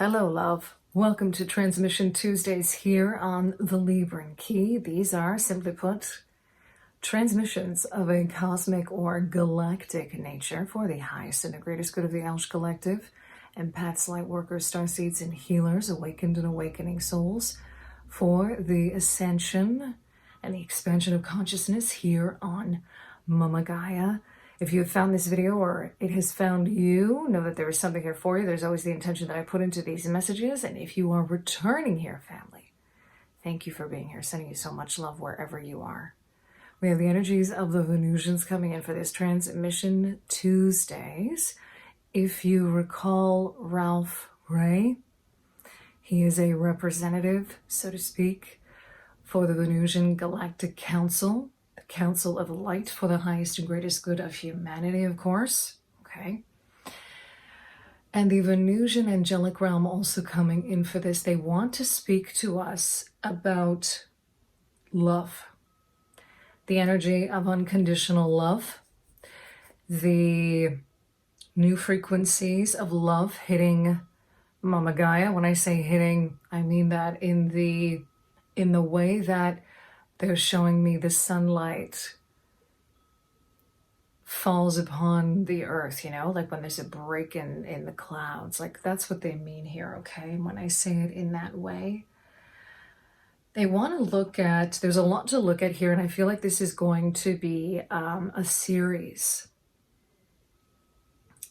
Hello, love. Welcome to Transmission Tuesdays here on the Libran Key. These are, simply put, transmissions of a cosmic or galactic nature for the highest and the greatest good of the ELSH collective, Empaths, Lightworkers, Starseeds and Healers, awakened and awakening souls, for the ascension and the expansion of consciousness here on Momma Gaia. If you have found this video or it has found you, know that there is something here for you. There's always the intention that I put into these messages. And if you are returning here, family, thank you for being here. Sending you so much love wherever you are. We have the energies of the Venusians coming in for this Transmission Tuesdays. If you recall Ralph Ray, he is a representative, so to speak, for the Venusian Galactic Council. Council of Light for the highest and greatest good of humanity, of course. Okay. And the Venusian angelic realm also coming in for this. They want to speak to us about love, the energy of unconditional love, the new frequencies of love hitting Momma Gaia. When I say hitting, I mean that in the way that they're showing me the sunlight falls upon the earth, you know, like when there's a break in the clouds. Like that's what they mean here, okay? When I say it in that way. They want to look at, there's a lot to look at here, and I feel like this is going to be a series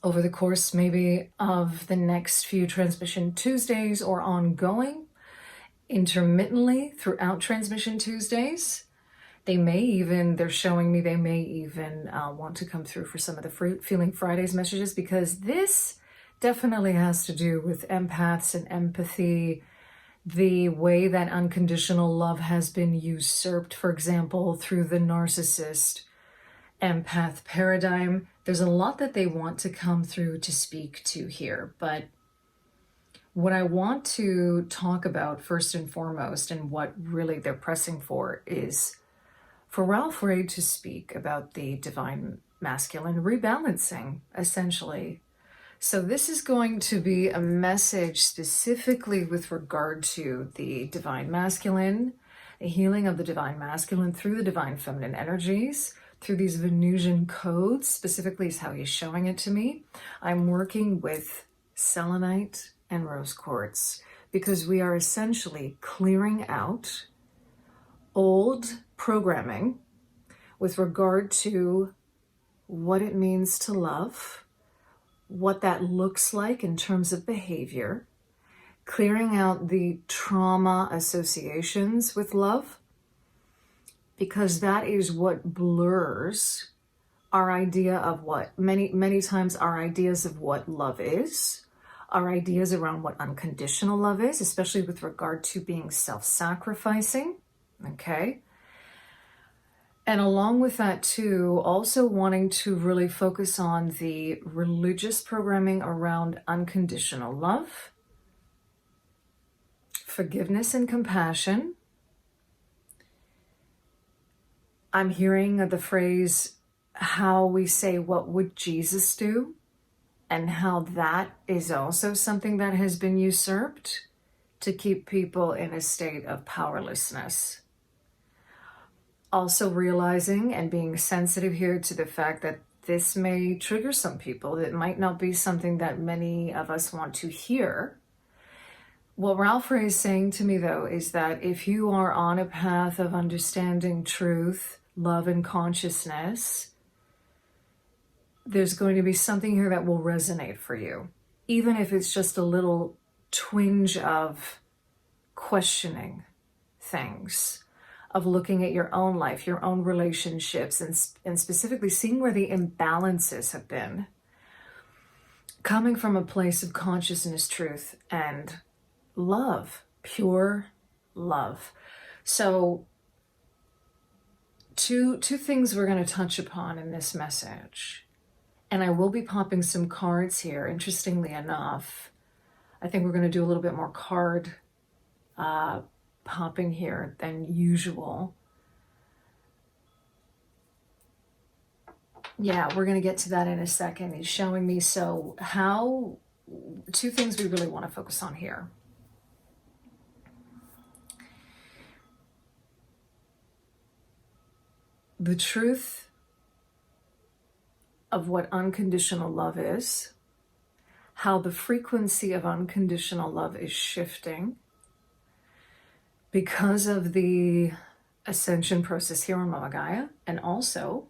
over the course maybe of the next few Transmission Tuesdays or ongoing. Intermittently throughout Transmission Tuesdays. They're showing me they may even want to come through for some of the Feeling Fridays messages, because this definitely has to do with empaths and empathy, the way that unconditional love has been usurped, for example, through the narcissist empath paradigm. There's a lot that they want to come through to speak to here, but what I want to talk about first and foremost, and what really they're pressing for, is for Ralph Ray to speak about the divine masculine rebalancing, essentially. So this is going to be a message specifically with regard to the divine masculine, the healing of the divine masculine through the divine feminine energies, through these Venusian codes, specifically is how he's showing it to me. I'm working with Selenite and rose quartz, because we are essentially clearing out old programming with regard to what it means to love, what that looks like in terms of behavior, clearing out the trauma associations with love, because that is what blurs our idea of what, many times our ideas of what love is, our ideas around what unconditional love is, especially with regard to being self-sacrificing, okay? And along with that too, also wanting to really focus on the religious programming around unconditional love, forgiveness and compassion. I'm hearing the phrase, how we say, what would Jesus do? And how that is also something that has been usurped to keep people in a state of powerlessness. Also realizing and being sensitive here to the fact that this may trigger some people. It might not be something that many of us want to hear. What Ralph Ray is saying to me, though, is that if you are on a path of understanding truth, love, and consciousness, there's going to be something here that will resonate for you, even if it's just a little twinge of questioning things, of looking at your own life, your own relationships, and specifically seeing where the imbalances have been, coming from a place of consciousness, truth, and love, pure love. So two things we're going to touch upon in this message. And I will be popping some cards here, interestingly enough. I think we're going to do a little bit more card popping here than usual. Yeah, we're going to get to that in a second. He's showing me, so how two things we really want to focus on here. The truth of what unconditional love is, how the frequency of unconditional love is shifting because of the ascension process here on Momma Gaia, and also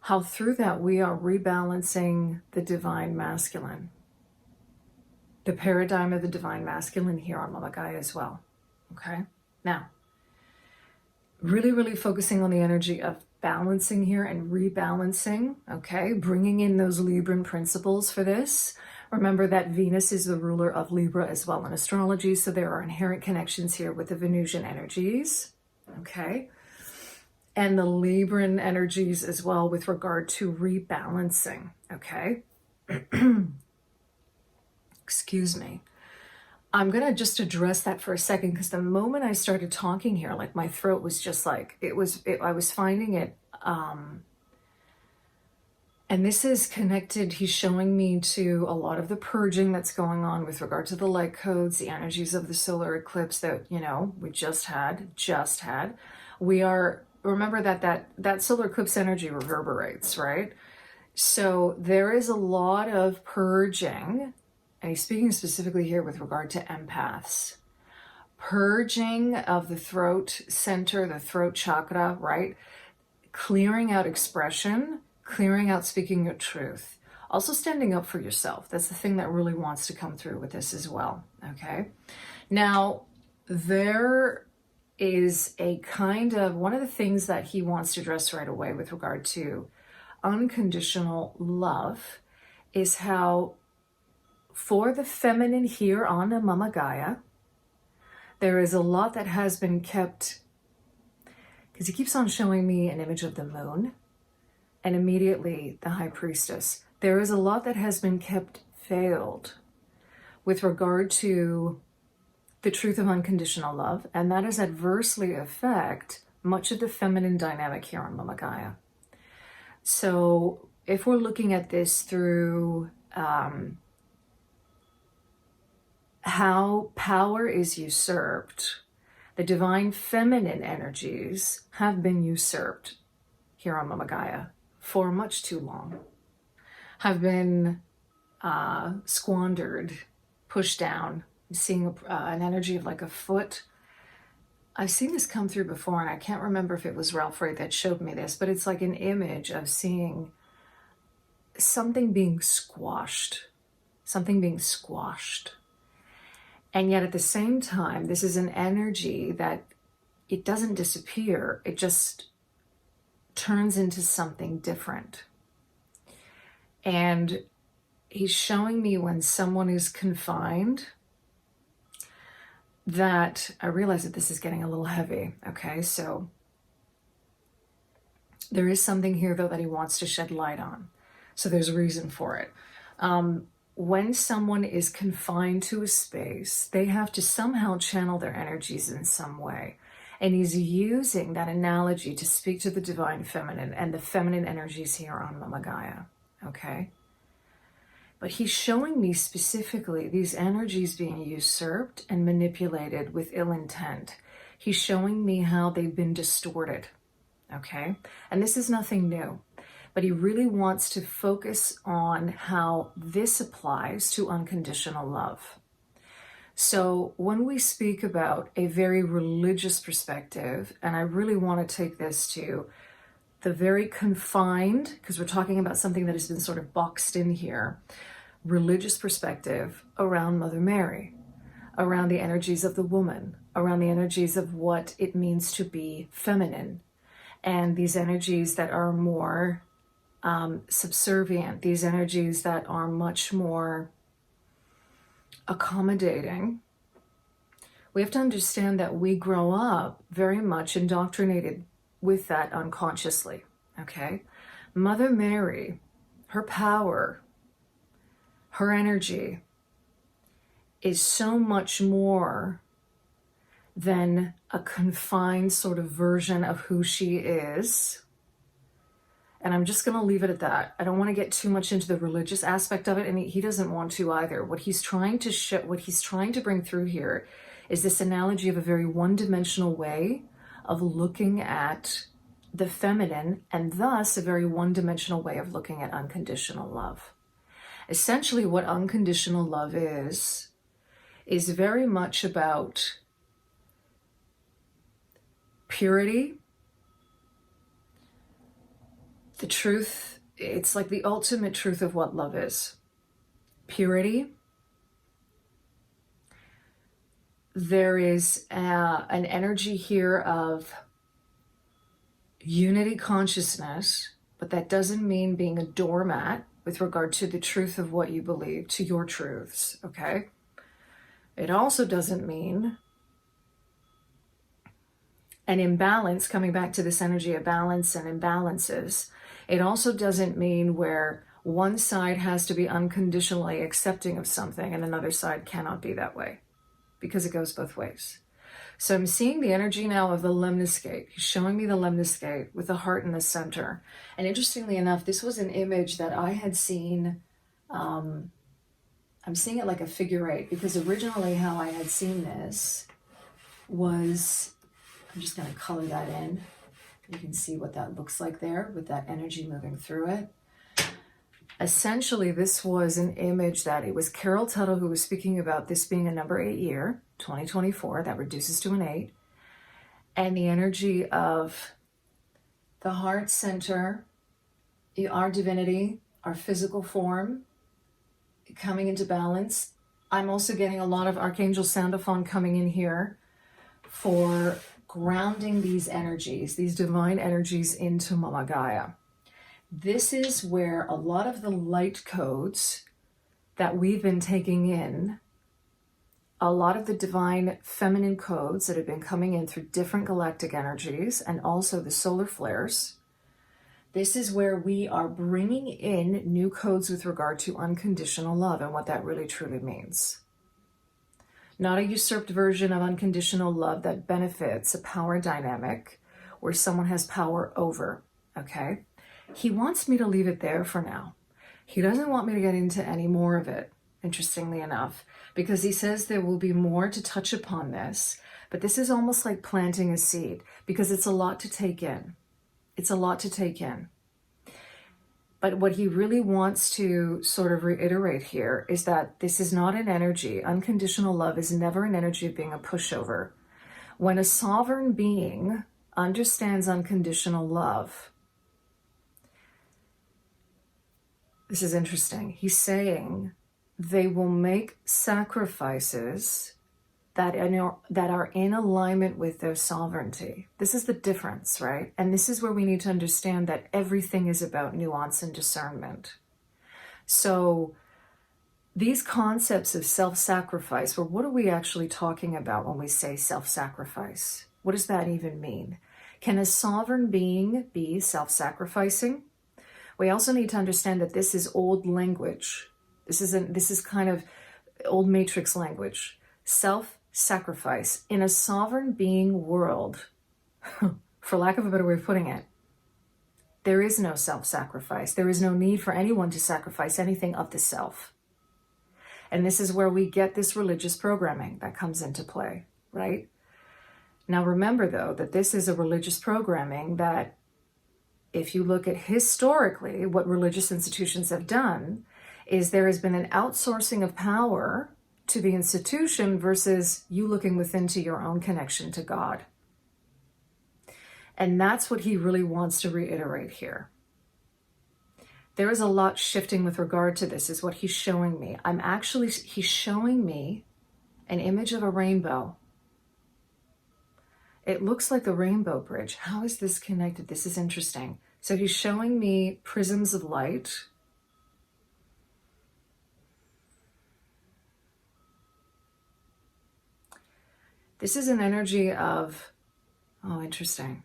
how through that we are rebalancing the divine masculine, the paradigm of the divine masculine here on Momma Gaia as well. Okay, now really, really focusing on the energy of balancing here and rebalancing, okay? Bringing in those Libran principles for this. Remember that Venus is the ruler of Libra as well in astrology, so there are inherent connections here with the Venusian energies, okay? And the Libran energies as well with regard to rebalancing, okay? Excuse me. I'm going to just address that for a second, because the moment I started talking here, like my throat was just like, I was finding it, and this is connected, he's showing me to a lot of the purging that's going on with regard to the light codes, the energies of the solar eclipse that, you know, we just had. We are, remember that solar eclipse energy reverberates, right? So there is a lot of purging. And he's speaking specifically here with regard to empaths. Purging of the throat center, the throat chakra, right? Clearing out expression, clearing out speaking your truth. Also standing up for yourself. That's the thing that really wants to come through with this as well, okay? Now, there is a kind of, one of the things that he wants to address right away with regard to unconditional love is how for the feminine here on the Momma Gaia, there is a lot that has been kept, because he keeps on showing me an image of the moon and immediately the high priestess. There is a lot that has been kept veiled with regard to the truth of unconditional love, and that has adversely affect much of the feminine dynamic here on Momma Gaia. So if we're looking at this through how power is usurped, the divine feminine energies have been usurped here on Momma Gaia for much too long, have been squandered, pushed down. I'm seeing an energy of like a foot. I've seen this come through before, and I can't remember if it was Ralph Ray that showed me this, but it's like an image of seeing something being squashed, And yet at the same time, this is an energy that it doesn't disappear. It just turns into something different. And he's showing me when someone is confined that I realize that this is getting a little heavy. Okay, so there is something here though that he wants to shed light on. So there's a reason for it. When someone is confined to a space, they have to somehow channel their energies in some way. And he's using that analogy to speak to the divine feminine and the feminine energies here on Momma Gaia, okay? But he's showing me specifically these energies being usurped and manipulated with ill intent. He's showing me how they've been distorted, okay? And this is nothing new. But he really wants to focus on how this applies to unconditional love. So when we speak about a very religious perspective, and I really want to take this to the very confined, because we're talking about something that has been sort of boxed in here, religious perspective around Mother Mary, around the energies of the woman, around the energies of what it means to be feminine, and these energies that are more subservient, these energies that are much more accommodating. We have to understand that we grow up very much indoctrinated with that unconsciously, okay? Mother Mary, her power, her energy is so much more than a confined sort of version of who she is. And I'm just going to leave it at that. I don't want to get too much into the religious aspect of it, and he doesn't want to either. What he's trying to what he's trying to bring through here is this analogy of a very one-dimensional way of looking at the feminine, and thus a very one-dimensional way of looking at unconditional love. Essentially, what unconditional love is very much about purity. The truth, it's like the ultimate truth of what love is. Purity. There is an energy here of unity consciousness, but that doesn't mean being a doormat with regard to the truth of what you believe, to your truths, okay? It also doesn't mean an imbalance, coming back to this energy of balance and imbalances. It also doesn't mean where one side has to be unconditionally accepting of something and another side cannot be that way, because it goes both ways. So I'm seeing the energy now of the lemniscate. He's showing me the lemniscate with the heart in the center. And interestingly enough, this was an image that I had seen. I'm seeing it like a figure eight, because originally how I had seen this was, I'm just going to color that in. You can see what that looks like there with that energy moving through it. Essentially, this was an image that it was Carol Tuttle who was speaking about this being a number 8 year, 2024, that reduces to an 8. And the energy of the heart center, our divinity, our physical form, coming into balance. I'm also getting a lot of Archangel Soundophone coming in here for grounding these energies, these divine energies into Momma Gaia. This is where a lot of the light codes that we've been taking in, a lot of the divine feminine codes that have been coming in through different galactic energies and also the solar flares, this is where we are bringing in new codes with regard to unconditional love and what that really truly means. Not a usurped version of unconditional love that benefits a power dynamic where someone has power over, okay? He wants me to leave it there for now. He doesn't want me to get into any more of it, interestingly enough, because he says there will be more to touch upon this, but this is almost like planting a seed, because it's a lot to take in. It's a lot to take in. But what he really wants to sort of reiterate here is that this is not an energy. Unconditional love is never an energy of being a pushover. When a sovereign being understands unconditional love, this is interesting. He's saying they will make sacrifices that are in alignment with their sovereignty. This is the difference, right? And this is where we need to understand that everything is about nuance and discernment. So these concepts of self-sacrifice, well, what are we actually talking about when we say self-sacrifice? What does that even mean? Can a sovereign being be self-sacrificing? We also need to understand that this is old language. This is kind of old matrix language. Self-sacrifice. In a sovereign being world, for lack of a better way of putting it, there is no self-sacrifice. There is no need for anyone to sacrifice anything of the self. And this is where we get this religious programming that comes into play, right? Now remember though, that this is a religious programming that, if you look at historically what religious institutions have done, is there has been an outsourcing of power to the institution versus you looking within to your own connection to God. And that's what he really wants to reiterate here. There is a lot shifting with regard to this, is what he's showing me. He's showing me an image of a rainbow. It looks like the Rainbow Bridge. How is this connected? This is interesting. So he's showing me prisms of light. This is an energy of, oh, interesting.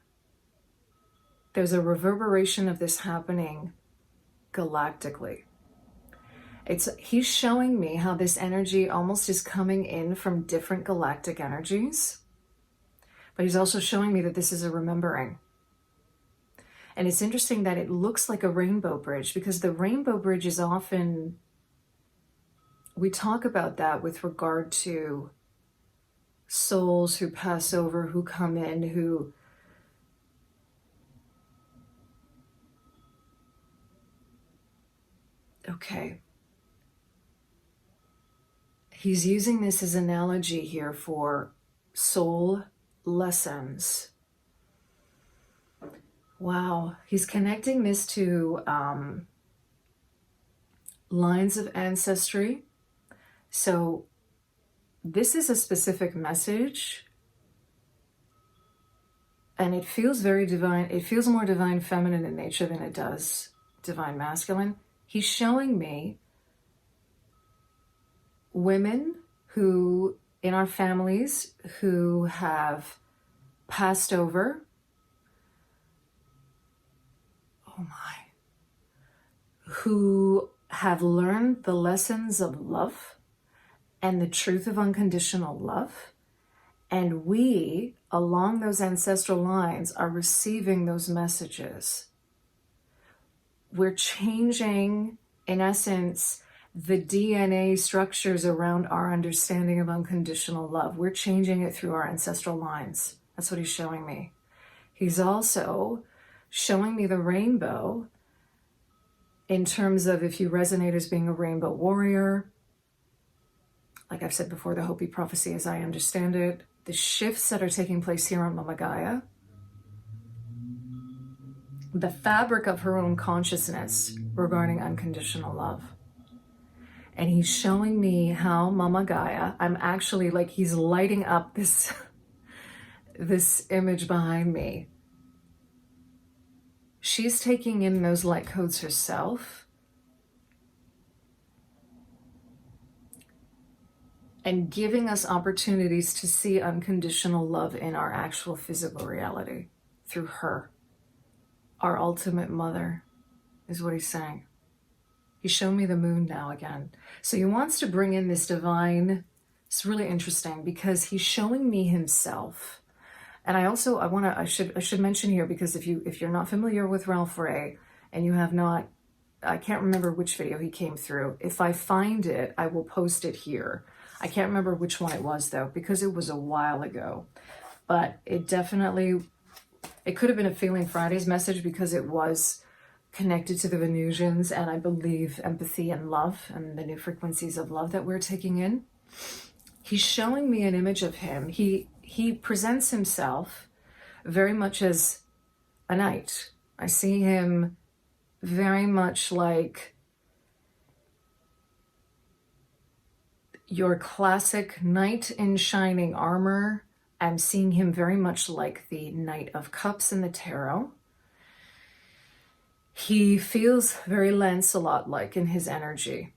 There's a reverberation of this happening galactically. He's showing me how this energy almost is coming in from different galactic energies. But he's also showing me that this is a remembering. And it's interesting that it looks like a rainbow bridge, because the rainbow bridge is often, we talk about that with regard to souls who pass over, who come in, who okay. He's using this as analogy here for soul lessons. Wow. He's connecting this to lines of ancestry. So this is a specific message, and it feels very divine. It feels more divine feminine in nature than it does divine masculine. He's showing me women who, in our families, who have passed over. Oh my. Who have learned the lessons of love and the truth of unconditional love. And we, along those ancestral lines, are receiving those messages. We're changing, in essence, the DNA structures around our understanding of unconditional love. We're changing it through our ancestral lines. That's what he's showing me. He's also showing me the rainbow in terms of, if you resonate as being a rainbow warrior, like I've said before, the Hopi prophecy as I understand it, the shifts that are taking place here on Momma Gaia, the fabric of her own consciousness regarding unconditional love. And he's showing me how Momma Gaia, I'm actually like, he's lighting up this, this image behind me. She's taking in those light codes herself and giving us opportunities to see unconditional love in our actual physical reality through her. Our ultimate mother is what he's saying. He's shown me the moon now again. So he wants to bring in this divine. It's really interesting because he's showing me himself. And I should mention here, because if you're not familiar with Ralph Ray and you have not, I can't remember which video he came through. If I find it, I will post it here. I can't remember which one it was though, because it was a while ago. But it definitely, it could have been a Feeling Fridays message because it was connected to the Venusians and I believe empathy and love and the new frequencies of love that we're taking in. He's showing me an image of him. He presents himself very much as a knight. I see him very much like your classic knight in shining armor. I'm seeing him very much like the Knight of Cups in the tarot. He feels very Lancelot-like in his energy.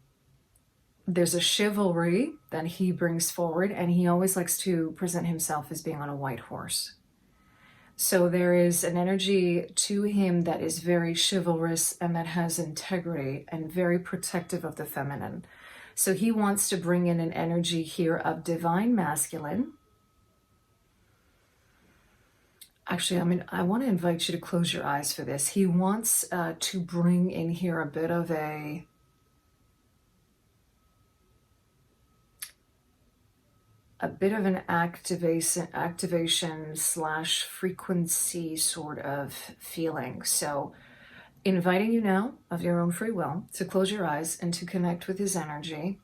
There's a chivalry that he brings forward, and he always likes to present himself as being on a white horse. So there is an energy to him that is very chivalrous and that has integrity and very protective of the feminine. So he wants to bring in an energy here of divine masculine. Actually, I want to invite you to close your eyes for this. He wants to bring in here a bit of an activation slash frequency sort of feeling. So inviting you now of your own free will to close your eyes and to connect with his energy.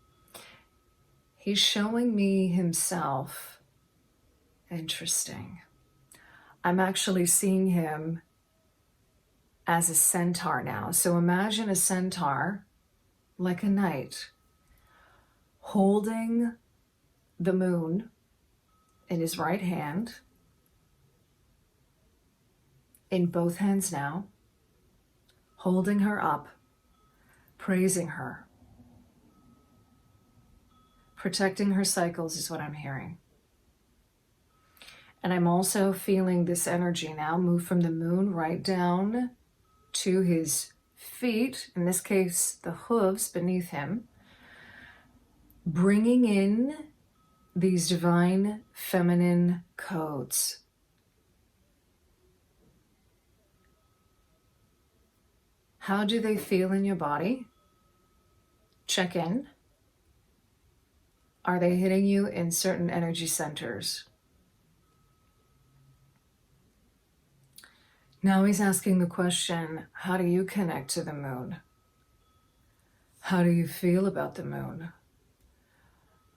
He's showing me himself. Interesting. I'm actually seeing him as a centaur now. So imagine a centaur like a knight holding the moon in his right hand, in both hands now, holding her up, praising her, protecting her cycles is what I'm hearing. And I'm also feeling this energy now move from the moon right down to his feet, in this case, the hooves beneath him, bringing in these divine feminine codes. How do they feel in your body? Check in. Are they hitting you in certain energy centers? Now he's asking the question, how do you connect to the moon? How do you feel about the moon?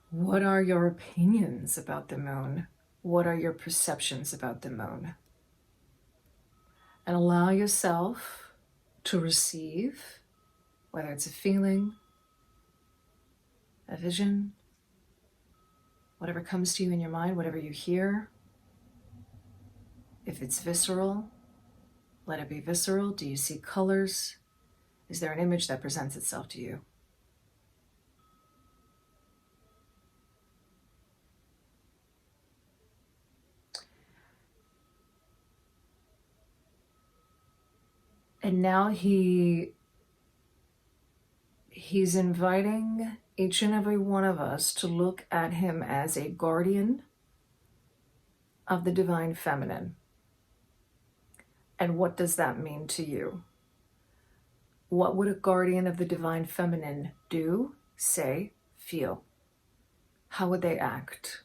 What are your opinions about the moon? What are your perceptions about the moon? And allow yourself to receive, whether it's a feeling, a vision, whatever comes to you in your mind, whatever you hear. If it's visceral, let it be visceral. Do you see colors? Is there an image that presents itself to you? And now he's inviting each and every one of us to look at him as a guardian of the divine feminine. And what does that mean to you? What would a guardian of the divine feminine do, say, feel? How would they act?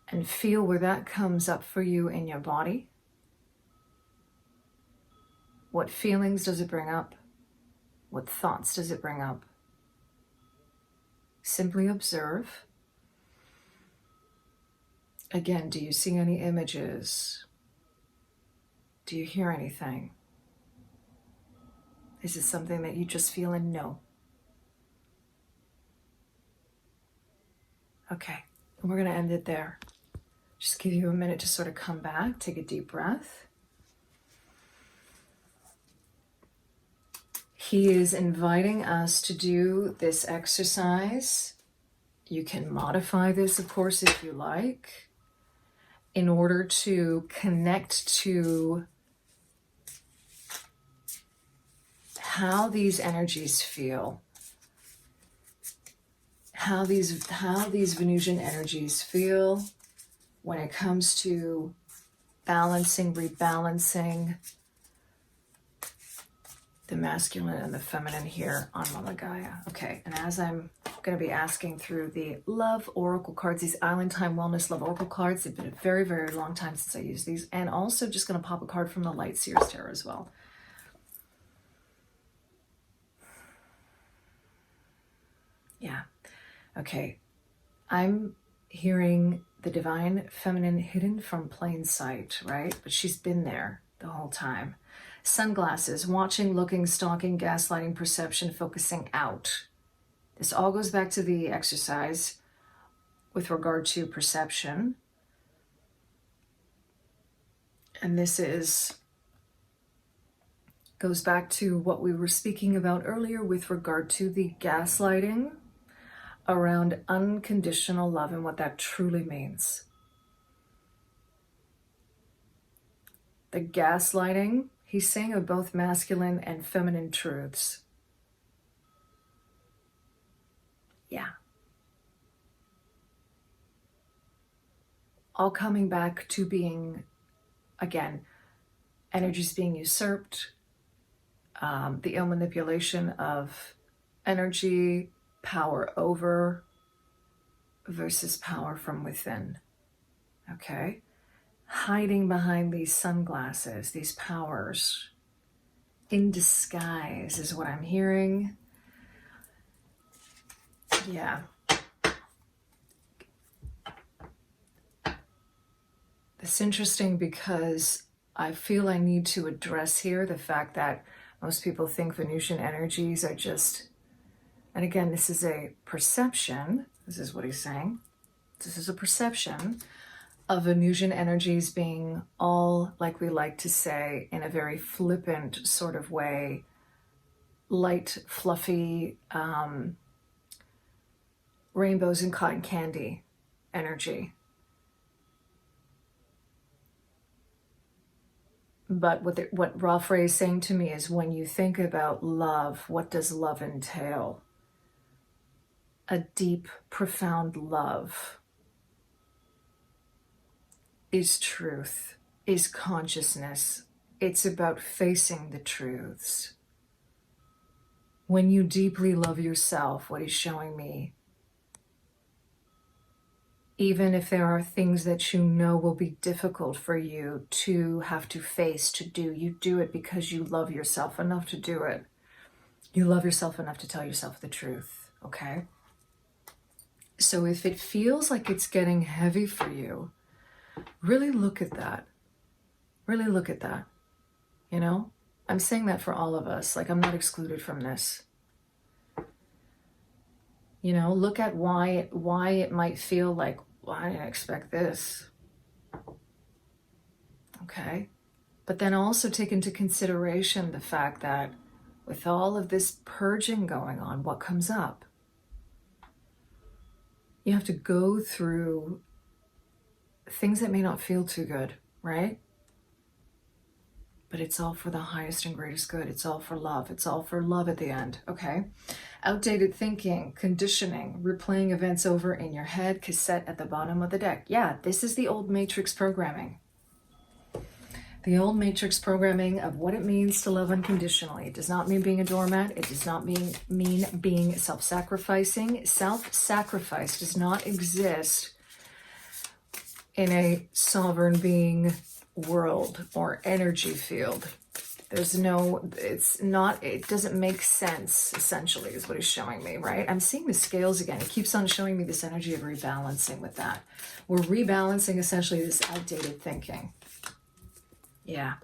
And feel where that comes up for you in your body. What feelings does it bring up? What thoughts does it bring up? Simply observe. Again, do you see any images? Do you hear anything? Is it something that you just feel and know? Okay, and we're going to end it there. Just give you a minute to sort of come back, take a deep breath. He is inviting us to do this exercise. You can modify this, of course, if you like, in order to connect to how these energies feel, how these Venusian energies feel when it comes to balancing, rebalancing the masculine and the feminine here on Momma Gaia. Okay, and as I'm going to be asking through the Love Oracle cards, these Island Time Wellness Love Oracle cards, it's been a very, very long time since I used these, and also just going to pop a card from the Light Seer's Tarot as well. Yeah, okay. I'm hearing the divine feminine hidden from plain sight, right? But she's been there the whole time. Sunglasses, watching, looking, stalking, gaslighting, perception, focusing out. This all goes back to the exercise with regard to perception. And this goes back to what we were speaking about earlier with regard to the gaslighting around unconditional love and what that truly means. The gaslighting, he's saying, of both masculine and feminine truths. Yeah. All coming back to being, again, energies being usurped, the ill manipulation of energy, power over versus power from within. Okay? Hiding behind these sunglasses, these powers, in disguise is what I'm hearing. Yeah. It's interesting because I feel I need to address here the fact that most people think Venusian energies are just, and again, this is a perception. This is what he's saying. This is a perception of Venusian energies being all, like we like to say, in a very flippant sort of way, light, fluffy, rainbows and cotton candy energy. But what Ralph Ray is saying to me is, when you think about love, what does love entail? A deep, profound love is truth, is consciousness, It's about facing the truths. When you deeply love yourself, what he's showing me, even if there are things that you know will be difficult for you to have to face, to do, you do it because you love yourself enough to do it. You love yourself enough to tell yourself the truth, okay? So if it feels like it's getting heavy for you, really look at that. Really look at that. You know, I'm saying that for all of us. Like, I'm not excluded from this. You know, look at why it might feel like, well, I didn't expect this. Okay. But then also take into consideration the fact that with all of this purging going on, what comes up? You have to go through things that may not feel too good, right? But it's all for the highest and greatest good. It's all for love. It's all for love at the end, okay? Outdated thinking, conditioning, replaying events over in your head, cassette at the bottom of the deck. Yeah, this is the old matrix programming. The old matrix programming of what it means to love unconditionally. It does not mean being a doormat. It does not mean being self-sacrificing. Self-sacrifice does not exist in a sovereign being world or energy field. There's no, it's not, it doesn't make sense, essentially, is what he's showing me, right? I'm seeing the scales again. It keeps on showing me this energy of rebalancing with that. We're rebalancing essentially this outdated thinking. Yeah.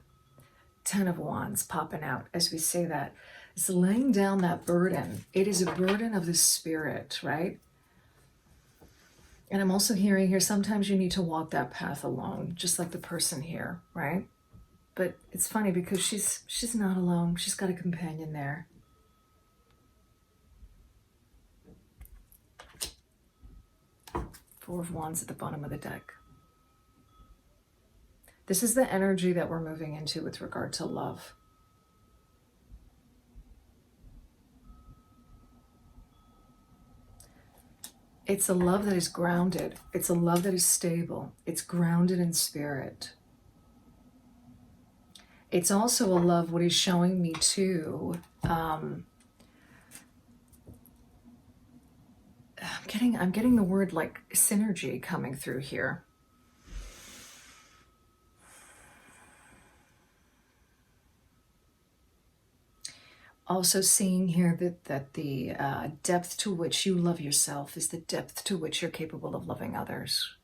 10 of Wands popping out as we say that. It's laying down that burden. It is a burden of the spirit, right? And I'm also hearing here, sometimes you need to walk that path alone, just like the person here, right? But it's funny because she's not alone. She's got a companion there. Four of Wands at the bottom of the deck. This is the energy that we're moving into with regard to love. It's a love that is grounded. It's a love that is stable. It's grounded in spirit. It's also a love, what he's showing me too. I'm getting the word like synergy coming through here. Also seeing here that the depth to which you love yourself is the depth to which you're capable of loving others.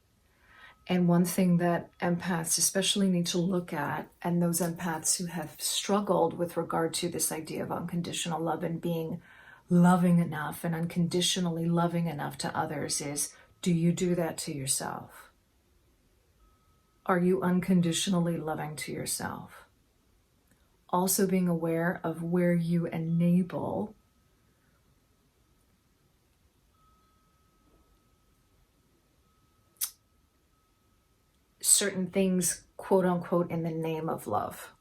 And one thing that empaths especially need to look at, and those empaths who have struggled with regard to this idea of unconditional love and being loving enough and unconditionally loving enough to others, is, do you do that to yourself? Are you unconditionally loving to yourself? Also being aware of where you enable certain things, quote unquote, in the name of love.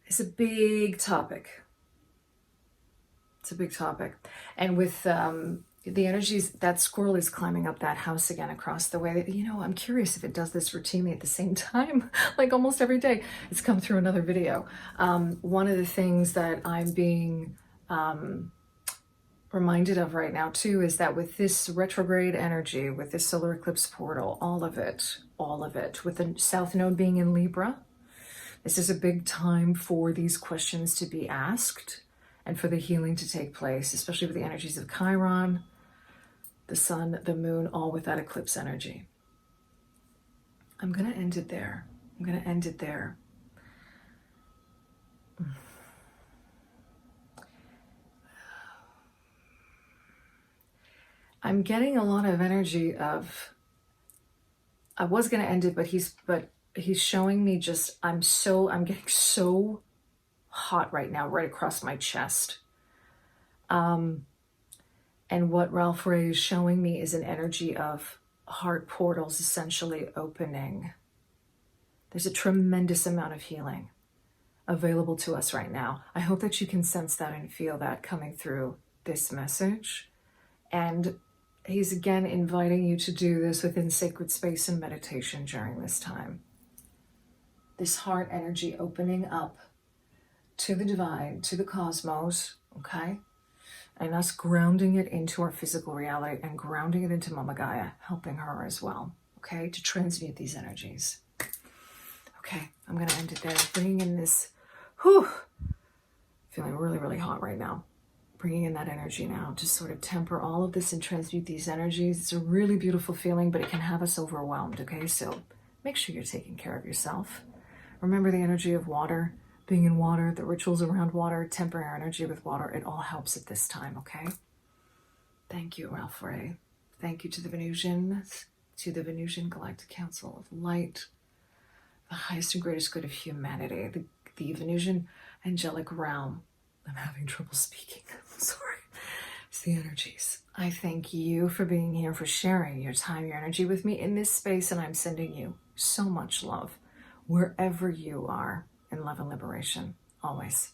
It's a big topic. It's a big topic. And with the energies, that squirrel is climbing up that house again across the way. You know, I'm curious if it does this routinely at the same time, like almost every day. It's come through another video. One of the things that I'm being reminded of right now too is that with this retrograde energy, with this solar eclipse portal, all of it, with the South Node being in Libra, this is a big time for these questions to be asked and for the healing to take place, especially with the energies of Chiron, the sun, the moon, all with that eclipse energy. I'm going to end it there. I'm getting a lot of energy of, I was going to end it, but he's showing me just, I'm getting so hot right now, right across my chest. And what Ralph Ray is showing me is an energy of heart portals essentially opening. There's a tremendous amount of healing available to us right now. I hope that you can sense that and feel that coming through this message. And He's again inviting you to do this within sacred space and meditation during this time. This heart energy opening up to the divine, to the cosmos, okay? And us grounding it into our physical reality and grounding it into Momma Gaia, helping her as well, okay? To transmute these energies. Okay, I'm going to end it there. Bringing in this, feeling really, really hot right now. Bringing in that energy now to sort of temper all of this and transmute these energies. It's a really beautiful feeling, but it can have us overwhelmed, okay? So make sure you're taking care of yourself. Remember the energy of water, being in water, the rituals around water, tempering our energy with water. It all helps at this time, okay? Thank you, Ralph Ray. Thank you to the Venusians, to the Venusian Galactic Council of Light, the highest and greatest good of humanity, the Venusian angelic realm. I'm having trouble speaking. I'm sorry. It's the energies. I thank you for being here, for sharing your time, your energy with me in this space, and I'm sending you so much love wherever you are in love and liberation, always.